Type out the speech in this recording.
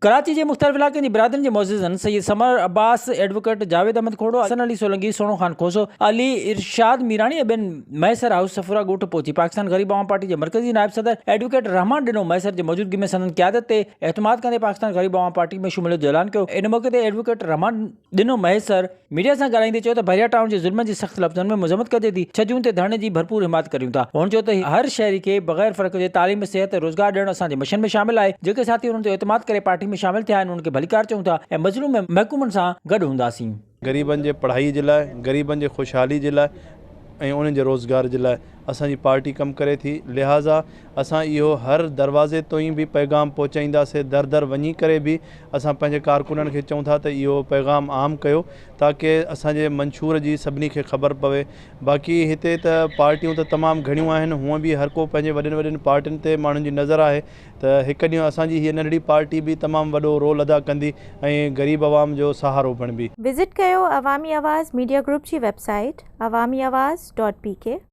कराची के मुख्तलिफ इलाक़नि जी बिरादरनि जे मुअज़्ज़िज़न सैयद समर अब्बास, एडवोकेट जावेद अहमद खोड़ो, हसन अली सोलंकी, सोनो खान खोसो, अली इरशाद मीरानी बिन मैसर हाउस सफुरा ॻोठ पहुची। पाकिस्तान गरीब आवाम पार्टी के मरकजी नायब सदर एडवोकेट रहमान डिनो मैसर की मौजूदगी में संदन क़यादत ते एतमाद कंदे पाकिस्तान गरीब आवाम पार्टी में शमूलियत जो ऐलान कियो। इन मौके ते एडवोकेट रहमान डिनो मैसर मीडिया से ॻाल्हाईंदे चयो त बहरिया टाउन के ज़ुल्मनि जी सख़्त लफ़्ज़नि में मज़म्मत कजे थी। छजूं ते धरणे जी भरपूर हिमायत करियूं था। हुन चयो त हर शहरी के बग़ैर फ़र्क़ जे तालीम, सेहत, रोज़गार ॾियणु असांजे मिशन में शामिल आहे। जेके साथी उन्हनि ते एतमाद करे पार्टी में शामिल थिया आहिनि उन्हनि खे भलीकार चऊं था ऐं मज़लूम महकूमनि सां गॾु हूंदासीं। गरीबन जे पढ़ाई जे लाइ, गरीबन जे खुशहाली जे लाइ ऐं उन्हनि जे रोज़गार जे लाइ असांजी पार्टी कम करे थी। लिहाज़ा असां इहो हर दरवाज़े तो ही भी पैगाम पहुचाईंदासीं। दर दर वञी करे भी असां पंहिंजे कारकुननि खे चऊं था त इहो पैगाम आम कयो ताकि असांजे मंशूर जी सभिनी खे ख़बर पवे। बाक़ी हिते त पार्टियूं त तमामु घणियूं आहिनि, हूअं बि हर को पंहिंजे वॾनि वॾनि पार्टियुनि ते माण्हुनि जी नज़र आहे त हिकु ॾींहुं असांजी हीअ नंढड़ी पार्टी भी तमामु वॾो रोल अदा कंदी ऐं ग़रीब आवाम जो सहारो बणिबी। विज़िट कयो अवामी आवाज़ मीडिया ग्रुप जी वेबसाइट awamiawaz.pk